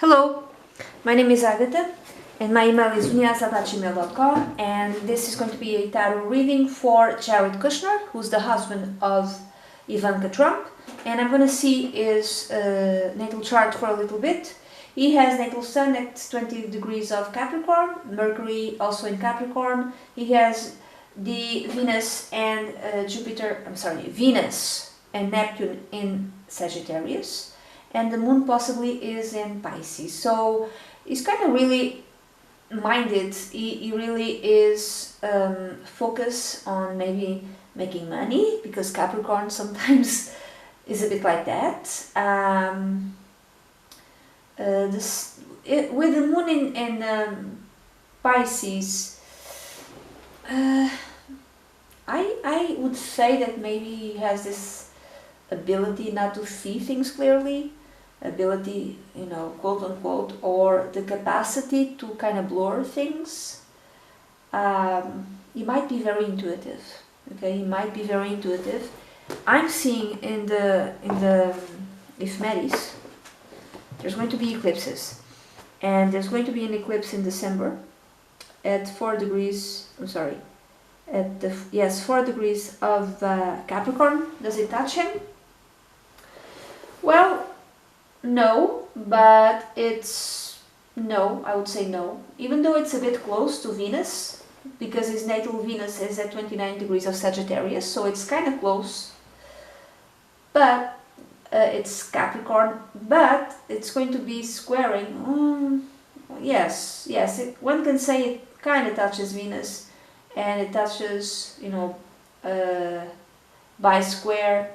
Hello, my name is Agatha and my email is unias@gmail.com, and this is going to be a tarot reading for Jared Kushner, who's the husband of Ivanka Trump, and I'm going to see his natal chart for a little bit. He has natal sun at 20 degrees of Capricorn, Mercury also in Capricorn. He has the Venus and Venus and Neptune in Sagittarius, and the moon possibly is in Pisces. So he's kind of really minded. He really is focused on maybe making money, because Capricorn sometimes is a bit like that. With the moon in Pisces, I would say that maybe he has this ability not to see things clearly, ability, quote unquote, or the capacity to kind of blur things. He might be very intuitive. Okay, he might be very intuitive. I'm seeing in the ephemeris, there's going to be eclipses, and there's going to be an eclipse in December at 4 degrees. I'm sorry, at 4 degrees of Capricorn. Does it touch him? Well, no, but it's no. I would say no, even though it's a bit close to Venus, because his natal Venus is at 29 degrees of Sagittarius, so it's kind of close. But it's Capricorn, but it's going to be squaring. Yes, one can say it kind of touches Venus, and it touches, by square.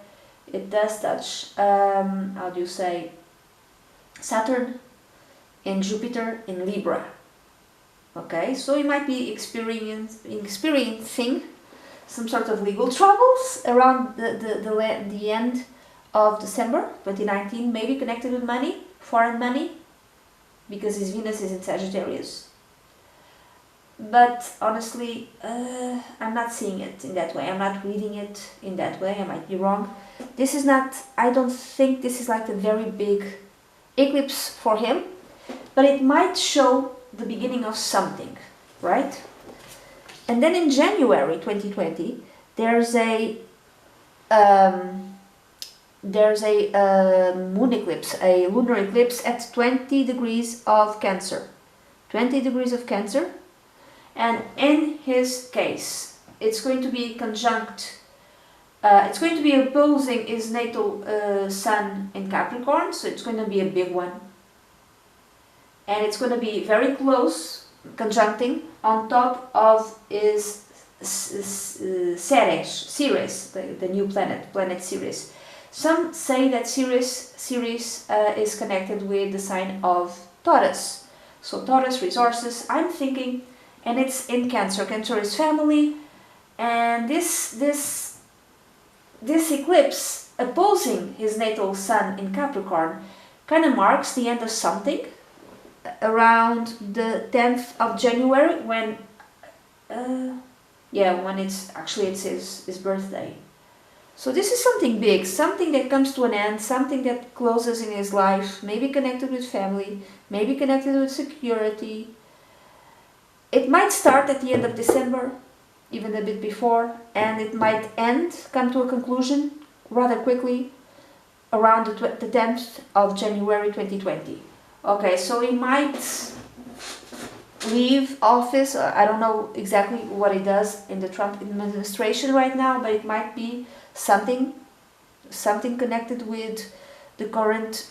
It does touch, how do you say, Saturn and Jupiter in Libra. Okay, so you might be experiencing some sort of legal troubles around the end of December 2019, maybe connected with money, foreign money, because his Venus is in Sagittarius. But honestly, I'm not seeing it in that way. I'm not reading it in that way. I might be wrong. This is not, I don't think this is like a very big eclipse for him, but it might show the beginning of something, right? And then in January 2020, there's a moon eclipse, a lunar eclipse at 20 degrees of Cancer. 20 degrees of Cancer. And in his case, it's going to be conjunct, it's going to be opposing his natal sun in Capricorn, so it's going to be a big one. And it's going to be very close, conjuncting, on top of his Ceres, the new planet Ceres. Some say that Ceres is connected with the sign of Taurus. So Taurus, resources, I'm thinking. And it's in Cancer. Cancer is family, and this eclipse opposing his natal sun in Capricorn kind of marks the end of something around the 10th of January, when it's his birthday. So this is something big, something that comes to an end, something that closes in his life, maybe connected with family, maybe connected with security. It might start at the end of December, even a bit before, and it might come to a conclusion rather quickly around the 10th of January 2020. Okay, so he might leave office. I don't know exactly what he does in the Trump administration right now, but it might be something connected with the current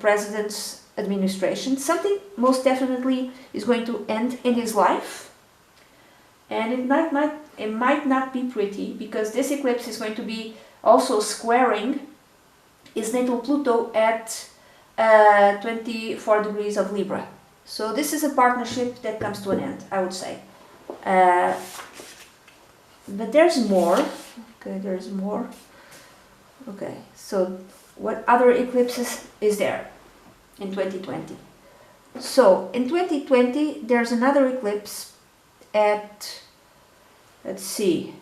president's administration. Something most definitely is going to end in his life, and it might not be pretty, because this eclipse is going to be also squaring his natal Pluto at 24 degrees of Libra. So this is a partnership that comes to an end, I would say. But there's more. Okay, there's more. Okay, so what other eclipses is there in 2020? So in 2020 there's another eclipse at, let's see,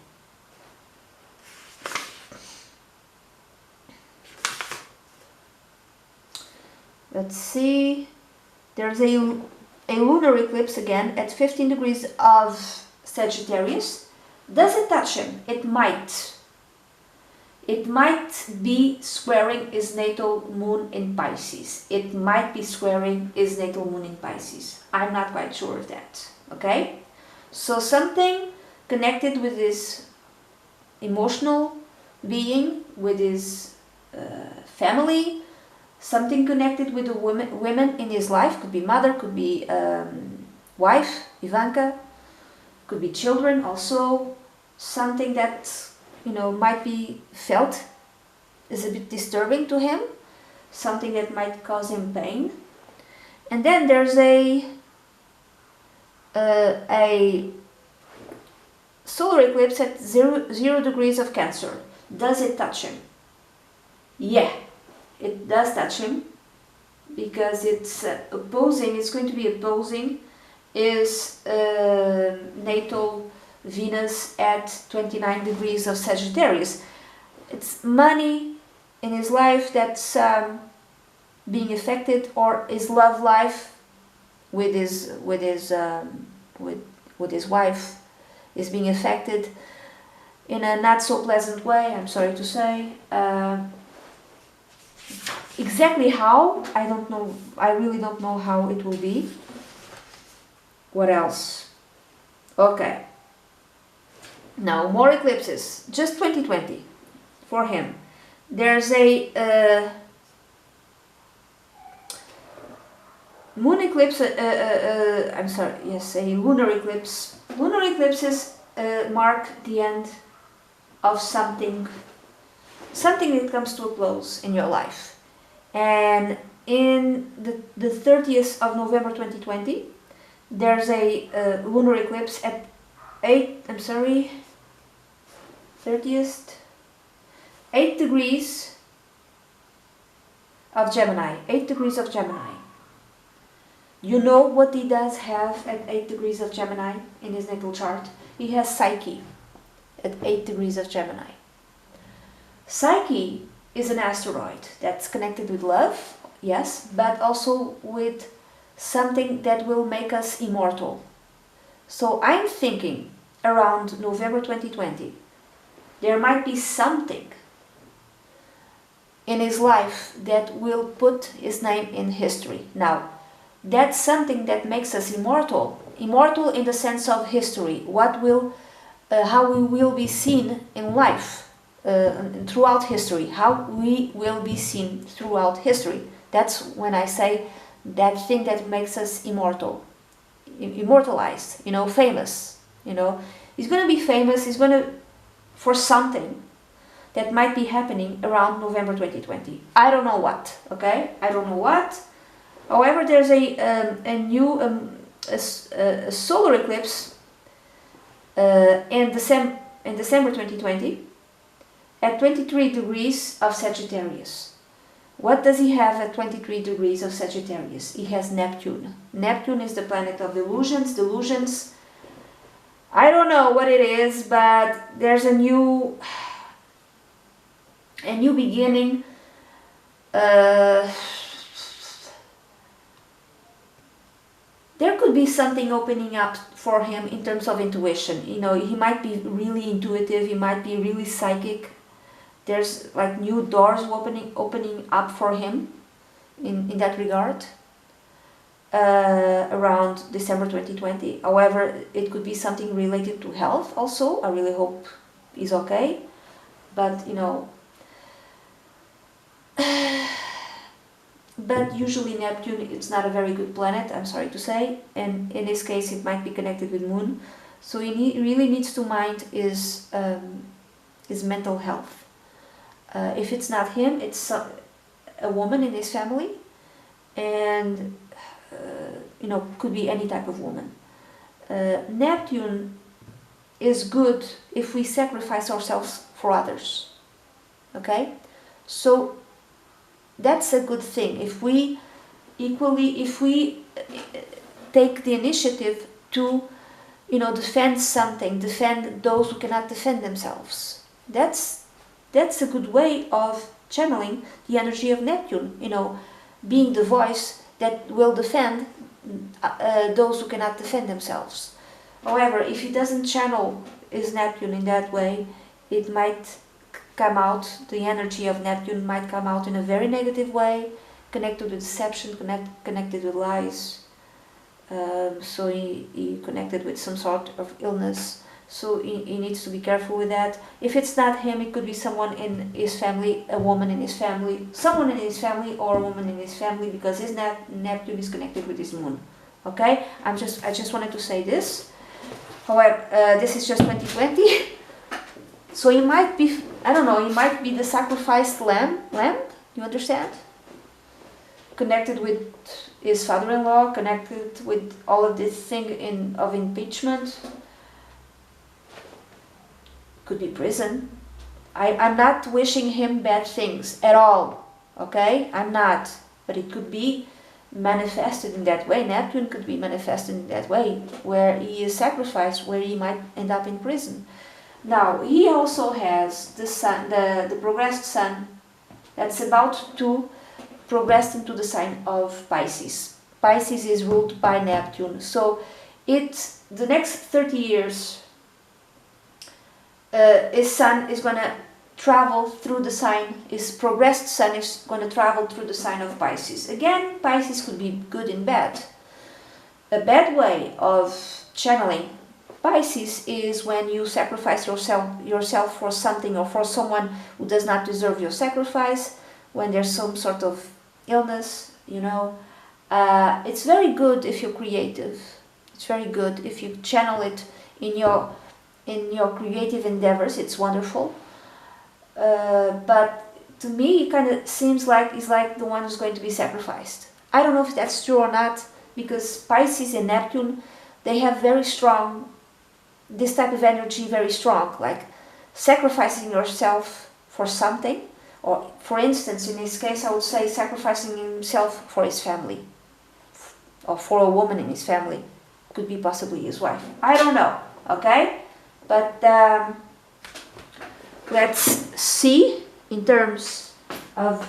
Let's see. There's a lunar eclipse again at 15 degrees of Sagittarius. Does it touch him? It might. It might be squaring his natal moon in Pisces. It might be squaring his natal moon in Pisces. I'm not quite sure of that. Okay? So something connected with his emotional being, with his family, something connected with the women in his life. Could be mother, could be wife, Ivanka, could be children also. Something that, you know, might be felt is a bit disturbing to him, something that might cause him pain. And then there's a solar eclipse at 0 degrees of Cancer. Does it touch him? Yeah, it does touch him, because it's opposing, it's going to be opposing his natal Venus at 29 degrees of Sagittarius. It's money in his life that's being affected, or his love life with his wife is being affected in a not so pleasant way, I'm sorry to say. Exactly how, I don't know. I really don't know how it will be. What else? Okay. Now, more eclipses. Just 2020 for him. There's a moon eclipse, I'm sorry, yes, a lunar eclipse. Lunar eclipses mark the end of something that comes to a close in your life. And in the 30th of November 2020, there's a lunar eclipse at 8 degrees of Gemini. 8 degrees of Gemini. You know what he does have at 8 degrees of Gemini in his natal chart? He has Psyche at 8 degrees of Gemini. Psyche is an asteroid that's connected with love, yes, but also with something that will make us immortal. So I'm thinking around November 2020, there might be something in his life that will put his name in history. Now, that's something that makes us immortal. Immortal in the sense of history. How we will be seen in life throughout history. How we will be seen throughout history. That's when I say that thing that makes us immortal. Immortalized, you know, famous. You know, he's going to be famous. He's going to, for something that might be happening around November 2020. I don't know what. Okay, I don't know what. However, there's a new solar eclipse in December 2020 at 23 degrees of Sagittarius. What does he have at 23 degrees of Sagittarius? He has Neptune. Neptune is the planet of delusions. Delusions, I don't know what it is, but there's a new beginning. There could be something opening up for him in terms of intuition. You know, he might be really intuitive, he might be really psychic. There's like new doors opening up for him in that regard around December 2020. However, it could be something related to health also. I really hope he's okay. But, you know, but usually Neptune, it's not a very good planet, I'm sorry to say, and in this case it might be connected with Moon. So he really needs to mind his mental health. If it's not him, it's a woman in his family, and you know, could be any type of woman. Neptune is good if we sacrifice ourselves for others. Okay, so that's a good thing. If we take the initiative to, you know, defend something, defend those who cannot defend themselves. That's a good way of channeling the energy of Neptune. You know, being the voice that will defend those who cannot defend themselves. However, if he doesn't channel his Neptune in that way, it might come out, the energy of Neptune might come out in a very negative way, connected with deception, connected with lies. So he connected with some sort of illness. So he needs to be careful with that. If it's not him, it could be someone in his family, a woman in his family, someone in his family or a woman in his family, because his Neptune is connected with his moon. Okay? I just wanted to say this. However, this is just 2020. So he might be, I don't know, he might be the sacrificed lamb, you understand? Connected with his father-in-law, connected with all of this thing of impeachment. Could be prison. I'm not wishing him bad things at all, okay? I'm not. But it could be manifested in that way. Neptune could be manifested in that way, where he is sacrificed, where he might end up in prison. Now, he also has the sun, the progressed sun, that's about to progress into the sign of Pisces. Pisces is ruled by Neptune. So the next 30 years, his sun is going to travel through the sign, his progressed sun is going to travel through the sign of Pisces. Again, Pisces could be good and bad. A bad way of channeling Pisces is when you sacrifice yourself for something or for someone who does not deserve your sacrifice, when there's some sort of illness, you know. It's very good if you're creative. It's very good if you channel it in your creative endeavors. It's wonderful. But to me, it kind of seems like he's like the one who's going to be sacrificed. I don't know if that's true or not, because Pisces and Neptune, they have very strong, this type of energy, very strong, like sacrificing yourself for something, or for instance, in his case, I would say sacrificing himself for his family, or for a woman in his family, could be possibly his wife. I don't know, okay? But let's see in terms of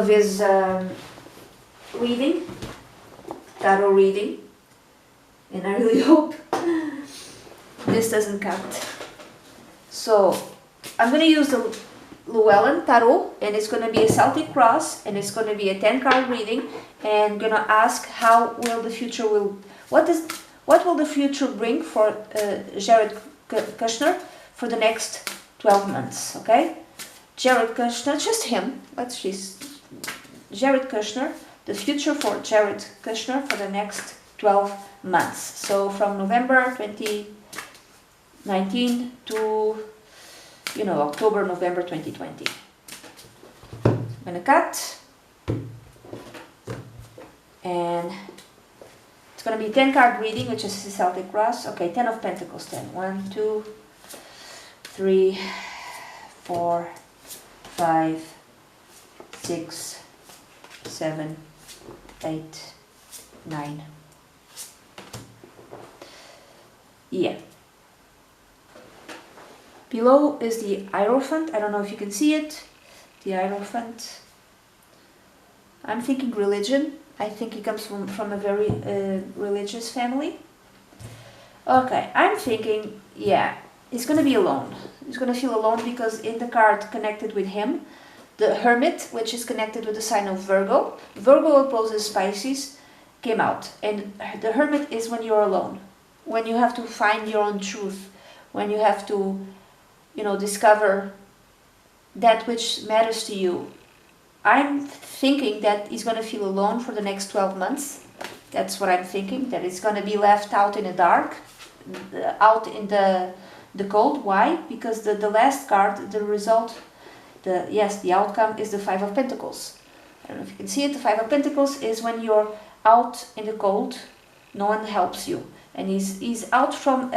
his reading, tarot reading, and I really hope this doesn't cut. So I'm going to use the Llewellyn Tarot, and it's going to be a Celtic cross, and it's going to be a 10-card reading, and I'm going to ask what will the future bring for Chariot Kushner for the next 12 months, okay? Chariot Kushner, just him, let's see, Chariot Kushner, the future for Chariot Kushner for the next 12 months. So from November 2019 to, you know, October, November 2020. I'm going to cut, and it's going to be a 10-card reading, which is a Celtic cross. Okay, 10 of Pentacles, 10. 1, 2, 3, 4, 5, 6, 7, 8, 9. Yeah. Below is the Hierophant. I don't know if you can see it. The Hierophant. I'm thinking religion. I think he comes from a very religious family. Okay, I'm thinking, yeah, he's going to be alone. He's going to feel alone because in the card connected with him, the Hermit, which is connected with the sign of Virgo. Virgo opposes Pisces, came out. And the Hermit is when you're alone. When you have to find your own truth. When you have to, you know, discover that which matters to you. I'm thinking that he's going to feel alone for the next 12 months. That's what I'm thinking, that he's going to be left out in the dark, out in the cold. Why? Because the last card, the result, the outcome is the Five of Pentacles. I don't know if you can see it. The Five of Pentacles is when you're out in the cold, no one helps you. And he's out from,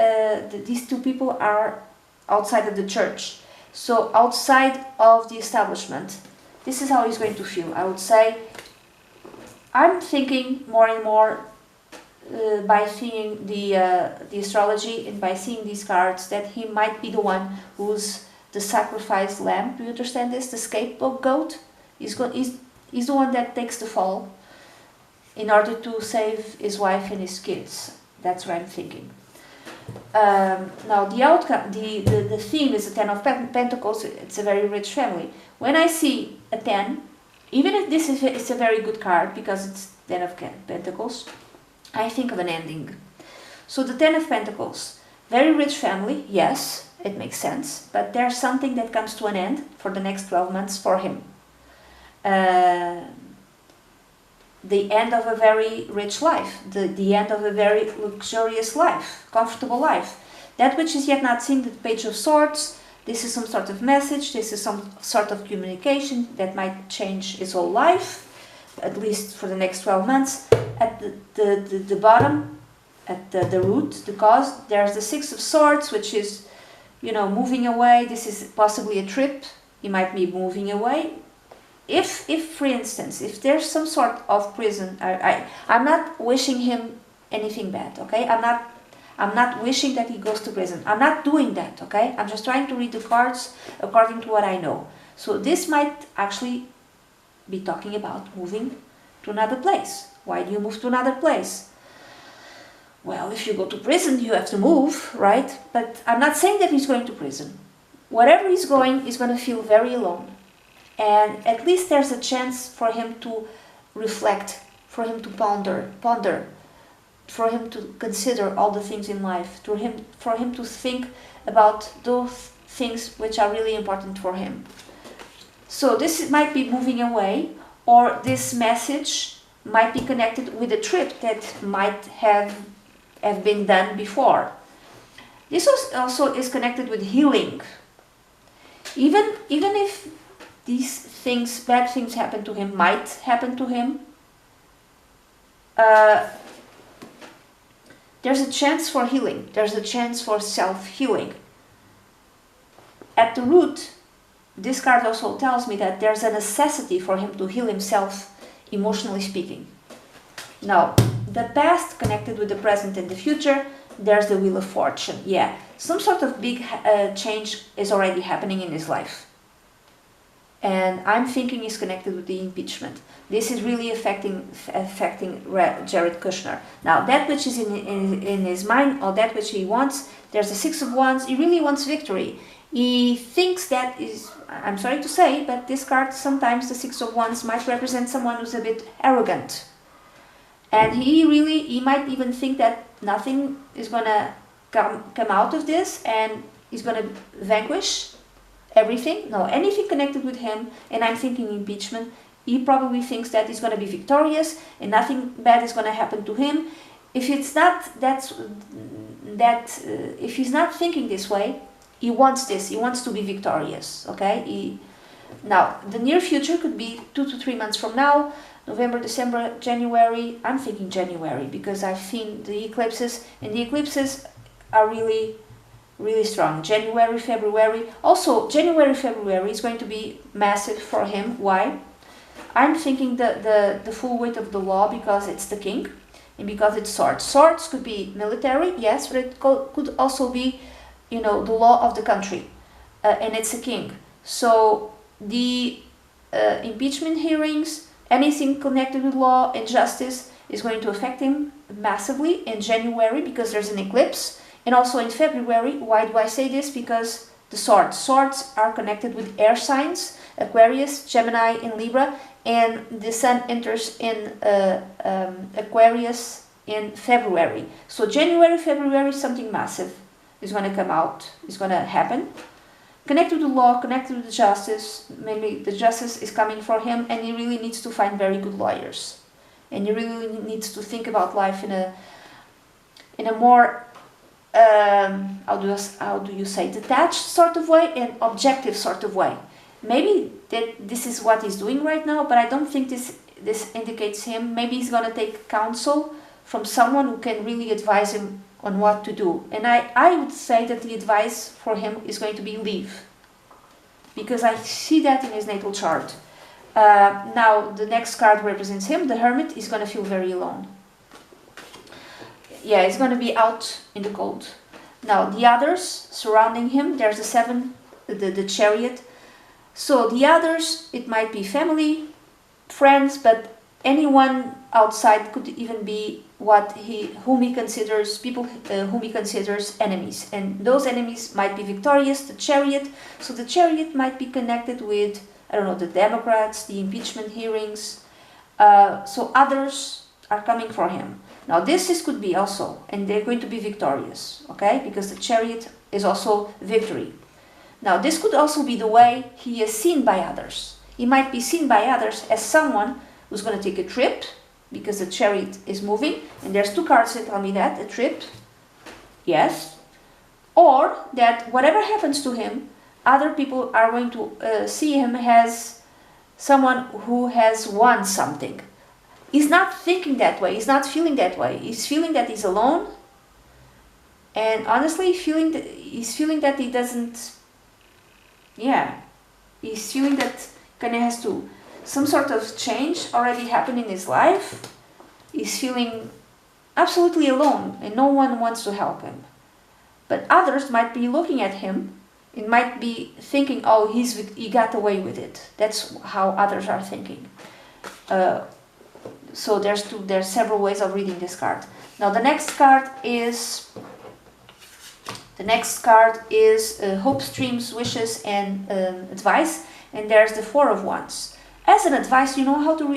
these two people are outside of the church. So outside of the establishment. This is how he's going to feel. I would say, I'm thinking more and more by seeing the astrology and by seeing these cards that he might be the one who's the sacrificed lamb. Do you understand this? The scapegoat is the one that takes the fall in order to save his wife and his kids. That's what I'm thinking. Now the outcome, the theme is the Ten of Pentacles. It's a very rich family. When I see a 10, even if this is it's a very good card because it's Ten of Pentacles, I think of an ending. So the Ten of Pentacles, very rich family, yes, it makes sense, but there's something that comes to an end for the next 12 months for him. The end of a very rich life, the end of a very luxurious life, comfortable life. That which is yet not seen, the Page of Swords, this is some sort of message, this is some sort of communication that might change his whole life, at least for the next 12 months. At the bottom, at the root, the cause, there's the Six of Swords, which is, you know, moving away. This is possibly a trip. He might be moving away. If for instance, if there's some sort of prison, I'm not wishing him anything bad, okay? I'm not wishing that he goes to prison. I'm not doing that, okay? I'm just trying to read the cards according to what I know. So this might actually be talking about moving to another place. Why do you move to another place? Well, if you go to prison, you have to move, right? But I'm not saying that he's going to prison. Wherever he's going to feel very alone. And at least there's a chance for him to reflect, for him to ponder, for him to consider all the things in life, for him to think about those things which are really important for him. So this might be moving away, or this message might be connected with a trip that might have been done before. This also is connected with healing. Even if these things, bad things happen to him, might happen to him, there's a chance for healing. There's a chance for self-healing. At the root, this card also tells me that there's a necessity for him to heal himself, emotionally speaking. Now, the past connected with the present and the future, there's the Wheel of Fortune. Yeah, some sort of big change is already happening in his life. And I'm thinking it's connected with the impeachment. This is really affecting Jared Kushner. Now, that which is in his mind, or that which he wants, there's the Six of Wands. He really wants victory. He thinks that is, I'm sorry to say, but this card, sometimes the Six of Wands might represent someone who's a bit arrogant. And he might even think that nothing is going to come out of this, and he's going to vanquish everything. No, anything connected with him, and I'm thinking impeachment, he probably thinks that he's going to be victorious and nothing bad is going to happen to him. If it's not if he's not thinking this way, he wants this. He wants to be victorious. Okay. Now the near future could be 2 to 3 months from now. November, December, January. I'm thinking January because I've seen the eclipses, and the eclipses are really strong. January, February. Also, January, February is going to be massive for him. Why? I'm thinking the full weight of the law, because it's the king and because it's swords. Swords could be military, yes, but it could also be, you know, the law of the country, and it's a king. So the impeachment hearings, anything connected with law and justice is going to affect him massively in January because there's an eclipse, and also in February. Why do I say this? Because the swords are connected with air signs, Aquarius, Gemini, and Libra, and the sun enters in Aquarius in February. So January, February, something massive is going to come out, is going to happen. Connected to law, connected to justice, mainly the justice is coming for him, and he really needs to find very good lawyers. And he really needs to think about life in a more, how do you say, detached sort of way and objective sort of way. Maybe this is what he's doing right now, but I don't think this indicates him. Maybe he's going to take counsel from someone who can really advise him on what to do. And I would say that the advice for him is going to be leave, because I see that in his natal chart. Now the next card represents him, the Hermit. He's going to feel very alone. Yeah, he's going to be out in the cold. Now the others surrounding him, there's the Seven the Chariot. So the others, it might be family, friends, but anyone outside, could even be whom he considers whom he considers enemies, and those enemies might be victorious. The Chariot, so the Chariot might be connected with, I don't know, the Democrats, the impeachment hearings. So others are coming for him. Now this could be also, and they're going to be victorious, okay? Because the Chariot is also victory. Now this could also be the way he is seen by others. He might be seen by others as someone who's going to take a trip, because the Chariot is moving, and there's two cards that tell me that, a trip, yes, or that whatever happens to him, other people are going to see him as someone who has won something. He's not thinking that way, he's not feeling that way, he's feeling that he's alone, and honestly he's feeling that he doesn't, he's feeling that kind of has to, some sort of change already happened in his life. He's feeling absolutely alone and no one wants to help him. But others might be looking at him and might be thinking, oh, he got away with it. That's how others are thinking. So there's several ways of reading this card. Now the next card is hopes, dreams, wishes, and advice. And there's the Four of Wands. As an advice, you know how do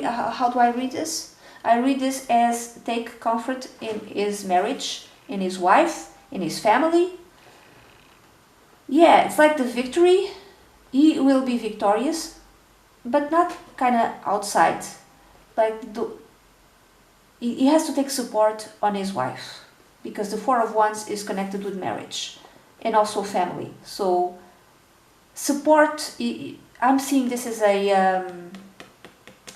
I read this? I read this as take comfort in his marriage, in his wife, in his family. Yeah, it's like the victory. He will be victorious, but not kind of outside. Like he has to take support on his wife, because the Four of Wands is connected with marriage and also family. So support, I'm seeing this as a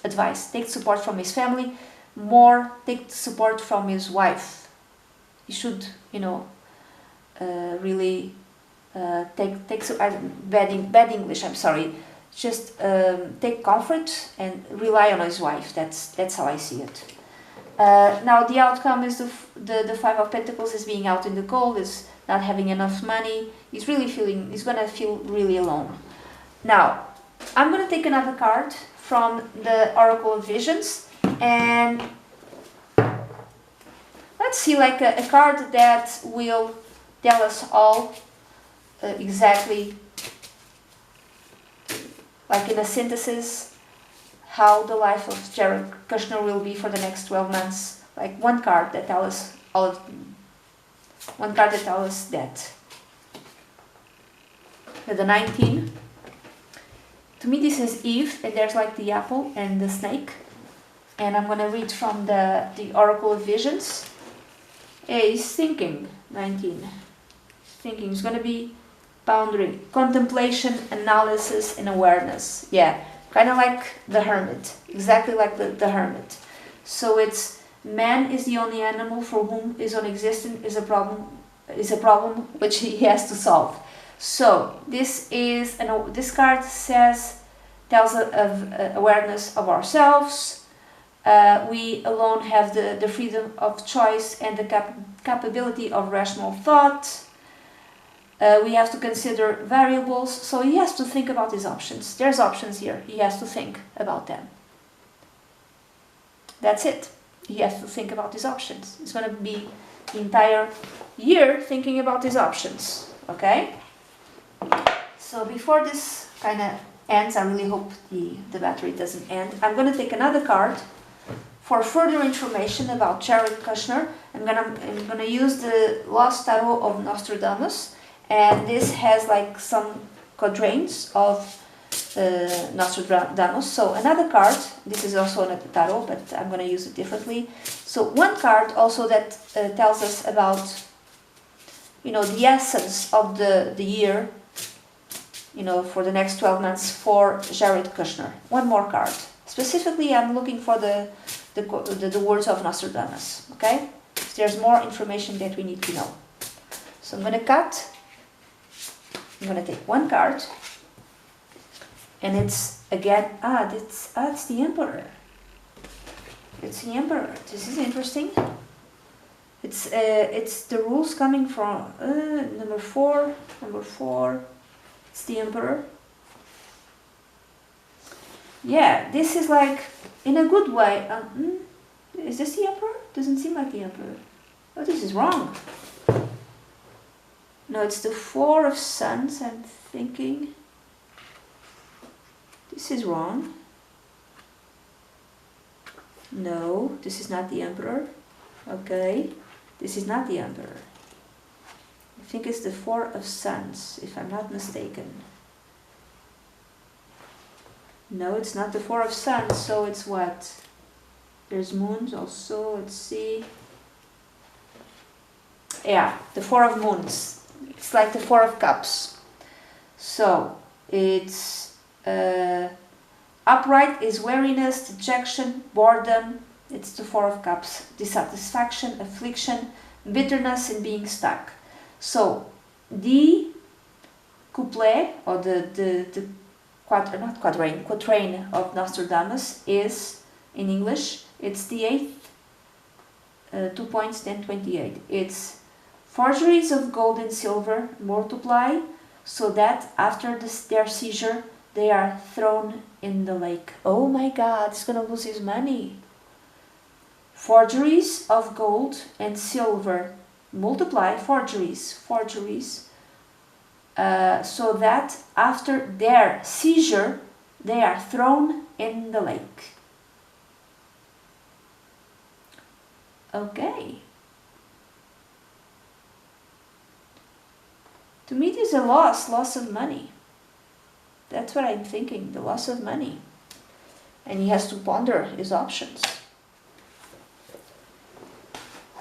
advice. Take support from his family, more take support from his wife. He should, really take bad English, I'm sorry. Just take comfort and rely on his wife. That's how I see it. Now the outcome is the Five of Pentacles is being out in the cold, is not having enough money. He's gonna feel really alone. Now I'm gonna take another card from the Oracle of Visions, and let's see, like a card that will tell us all exactly, like in a synthesis, how the life of Chariot Kushner will be for the next 12 months. Like one card that tells us that. The 19. To me this is Eve, and there's like the apple and the snake. And I'm gonna read from the Oracle of Visions. He's thinking, 19. Thinking, he's gonna be pondering, contemplation, analysis, and awareness. Yeah, kind of like the Hermit, exactly like the Hermit. So it's man is the only animal for whom his own existence is a problem which he has to solve. So this card tells of awareness of ourselves. We alone have the freedom of choice and the capability of rational thought. We have to consider variables, so he has to think about his options. There's options here, he has to think about them. That's it. He has to think about his options. It's going to be the entire year thinking about his options, okay? So before this kind of ends, I really hope the battery doesn't end. I'm going to take another card for further information about Chariot Kushner. I'm gonna use the Lost Tarot of Nostradamus, and this has like some quatrains of Nostradamus. So another card, this is also a tarot, but I'm going to use it differently. So one card also that tells us about, the essence of the year, for the next 12 months for Chariot Kushner. One more card. Specifically, I'm looking for the words of Nostradamus, okay? There's more information that we need to know. So I'm going to cut. I'm going to take one card. And it's again, it's the Emperor. It's the Emperor. This is interesting. It's the rules coming from number four. It's the Emperor. Yeah, this is like, in a good way. Is this the Emperor? Doesn't seem like the Emperor. Oh, this is wrong. No, it's the Four of Sons, I'm thinking. This is wrong. No, this is not the Emperor. Okay, this is not the Emperor. I think it's the Four of Sons, if I'm not mistaken. No, it's not the Four of Sons, so it's what? There's moons also, let's see. Yeah, the Four of Moons. It's like the Four of Cups. So, it's upright is weariness, dejection, boredom. It's the Four of Cups. Dissatisfaction, affliction, bitterness in being stuck. So, the couplet, or the quatrain of Nostradamus is, in English, it's the 8th, 2 points, then 28. It's forgeries of gold and silver multiply, so that after their seizure, they are thrown in the lake. Oh my God, he's gonna lose his money. Forgeries of gold and silver multiply, forgeries, so that after their seizure, they are thrown in the lake. Okay. To me, it is a loss of money. That's what I'm thinking, the loss of money. And he has to ponder his options.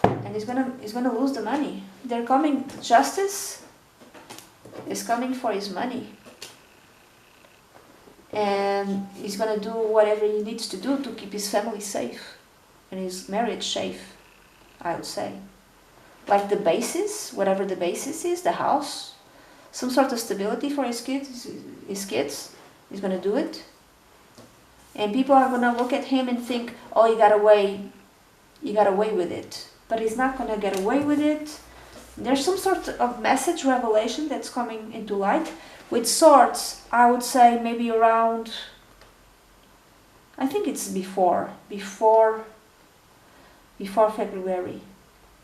And he's gonna lose the money. They're coming, justice is coming for his money. And he's gonna do whatever he needs to do to keep his family safe and his marriage safe, I would say. Like the basis, whatever the basis is, the house, some sort of stability for his kids, he's gonna do it. And people are gonna look at him and think, oh, you got away with it. But he's not gonna get away with it. There's some sort of message, revelation that's coming into light. With swords, I would say maybe around, I think it's before February.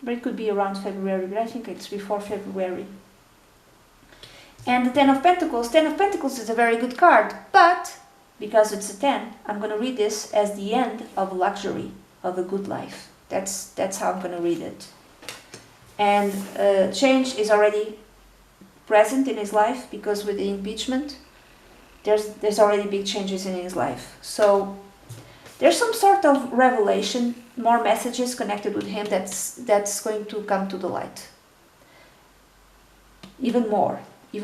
But it could be around February, but I think it's before February. And the Ten of Pentacles is a very good card, but because it's a 10, I'm going to read this as the end of luxury, of a good life. That's how I'm going to read it. And change is already present in his life, because with the impeachment, there's already big changes in his life. So there's some sort of revelation, more messages connected with him that's going to come to the light. Even more. We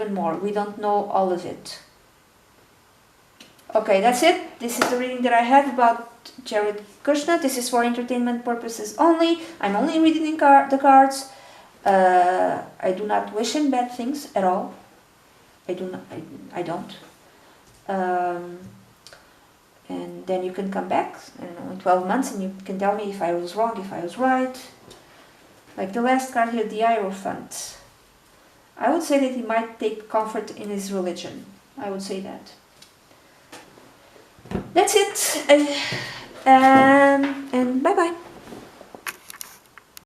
don't know all of it. Okay, that's it. This is the reading that I have about Chariot Kushner. This is for entertainment purposes only. I'm only reading the cards. I do not wish him bad things at all. I don't. And then you can come back, I don't know, in 12 months, and you can tell me if I was wrong, if I was right. Like the last card here, the Hierophant. I would say that he might take comfort in his religion. I would say that. That's it. And bye-bye.